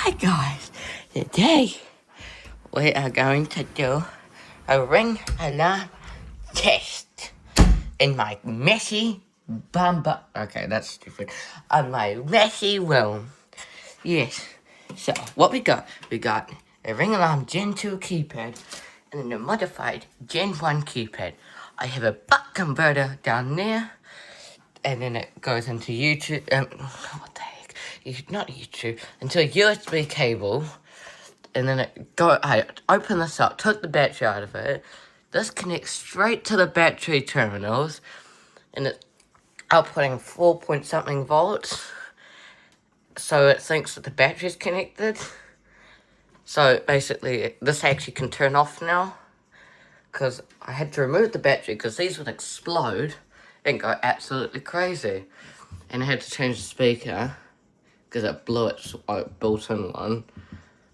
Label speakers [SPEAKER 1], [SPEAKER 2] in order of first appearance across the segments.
[SPEAKER 1] Hi guys, today we are going to do a ring alarm test in my messy okay, that's stupid, my messy room. Yes, so what we got a ring alarm Gen 2 keypad and then a modified Gen 1 keypad. I have a buck converter down there, and then it goes into YouTube, what the heck, not YouTube, into a USB cable, and then I open this up, took the battery out of it, this connects straight to the battery terminals, and it's outputting 4 point something volts, so it thinks that the battery's connected, so basically, this actually can turn off now, because I had to remove the battery, because these would explode, and go absolutely crazy. And I had to change the speaker because it blew its built-in one.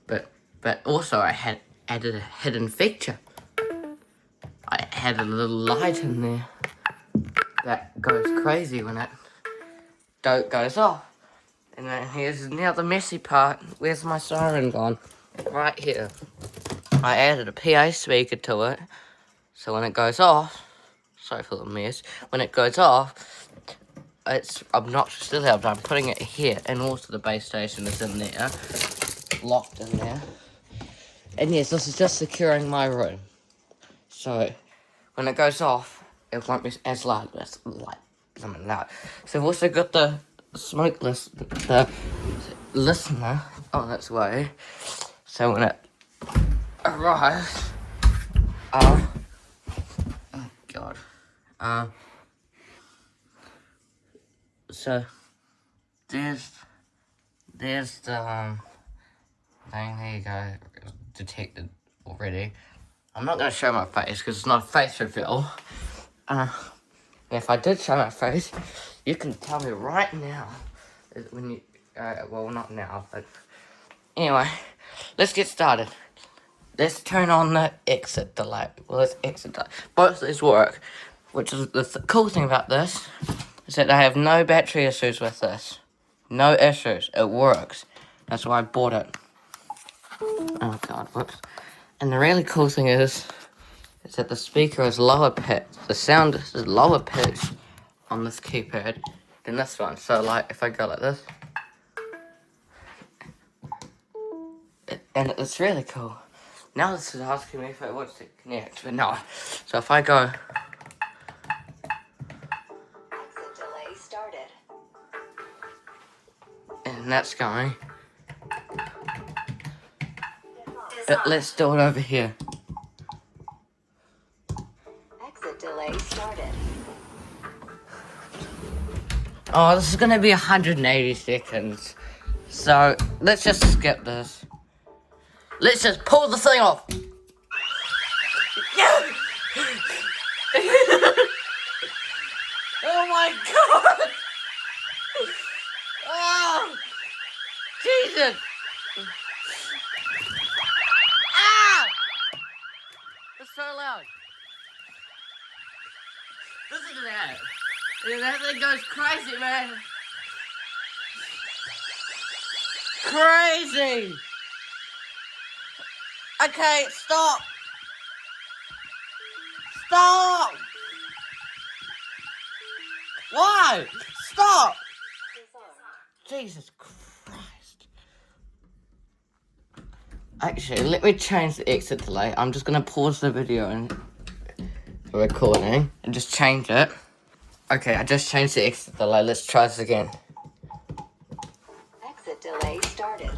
[SPEAKER 1] But also I had added a hidden feature. I had a little light in there that goes crazy when it goes off. And then here's now the messy part. Where's my siren gone? Right here. I added a PA speaker to it, so when it goes off, sorry for the mess, when it goes off, it's obnoxiously loud, but I'm putting it here, and also the base station is in there, locked in there. And yes, this is just securing my room. So, when it goes off, it won't be as loud, but it's something loud. So I've also got the the listener on its way. So when it arrives, oh god. So there's the thing. There you go, detected already. I'm not gonna show my face because it's not a face reveal. If I did show my face, you can tell me right now when you. Well, not now, but anyway, let's get started. Let's turn on the exit delay. Well, let's exit delay. Both of these work, which is the cool thing about this, is that I have no battery issues with this. No issues. It works. That's why I bought it. Oh god, whoops. And the really cool thing is that the speaker is lower pitched. The sound is lower pitched on this keypad than this one. So, like, if I go like this, and it's really cool. Now this is asking me if I want to connect, but no. So if I go,
[SPEAKER 2] exit delay started.
[SPEAKER 1] And that's going. But let's do it over here.
[SPEAKER 2] Exit delay started.
[SPEAKER 1] Oh, this is going to be 180 seconds. So, let's just skip this. Let's just pull the thing off. Yeah! Oh my god! Oh! Jesus! Ah! It's so loud. Listen to that. Yeah, that thing goes crazy, man. Crazy! Okay, stop! Stop! Why? Stop! Jesus Christ. Actually, let me change the exit delay. I'm just gonna pause the video and recording and just change it. Okay, I just changed the exit delay. Let's try this again.
[SPEAKER 2] Exit delay started.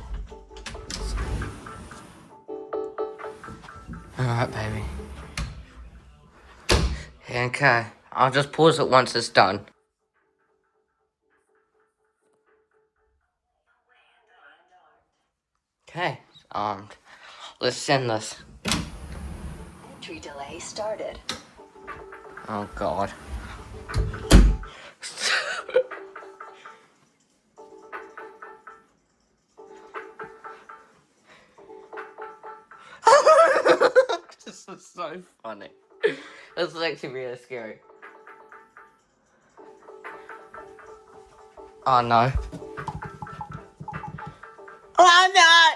[SPEAKER 1] Alright, baby. Okay, I'll just pause it once it's done. Okay, let's send this.
[SPEAKER 2] Entry delay started.
[SPEAKER 1] Oh god. This is so funny. This is actually really scary. Oh no. Oh no!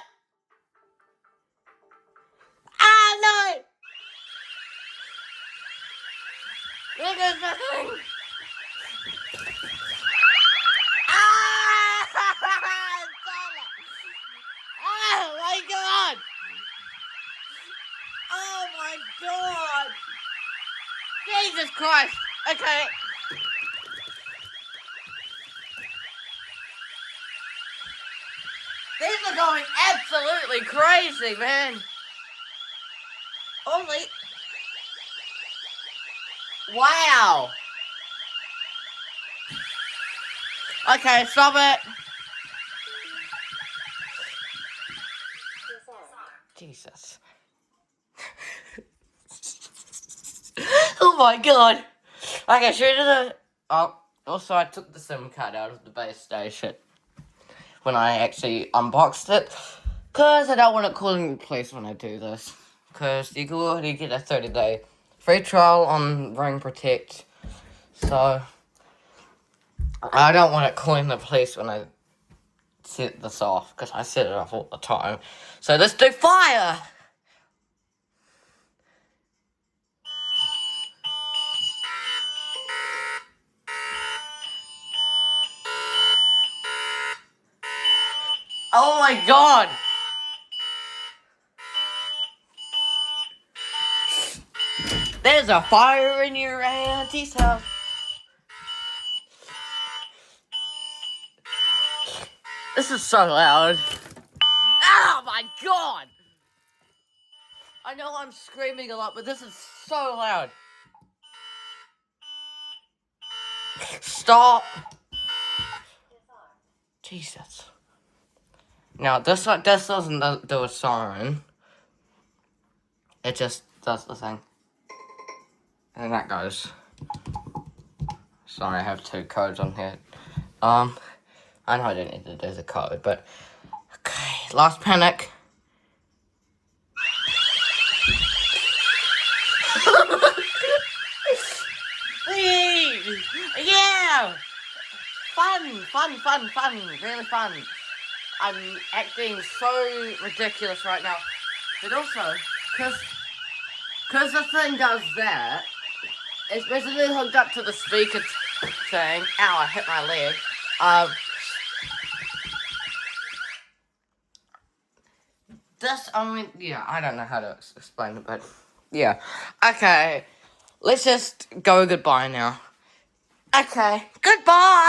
[SPEAKER 1] there's nothing! Ah! Oh my god! Oh my god! Jesus Christ! Okay. These are going absolutely crazy, man. Only. Wow. Okay, stop it. Jesus. Oh my god. Okay, shoot it. Oh, also I took the SIM card out of the base station when I actually unboxed it. Because I don't want to call in the police when I do this. Because you can already get a 30-day free trial on Ring Protect. So, I don't want to call in the police when I set this off. Because I set it off all the time. So let's do fire! Oh my god! There's a fire in your auntie's house. This is so loud. Oh my god! I know I'm screaming a lot, but this is so loud. Stop. Jesus. Now, this doesn't do a siren. It just does the thing. And that goes. Sorry, I have two codes on here. I know I don't need to do the code, but... Okay, last panic. Please! Yeah! Fun. Really fun. I'm acting so ridiculous right now. But also, because the thing does that, it's basically hooked up to the speaker thing. Ow, I hit my leg. Yeah, I don't know how to explain it, but yeah. Okay, let's just go goodbye now. Okay, goodbye!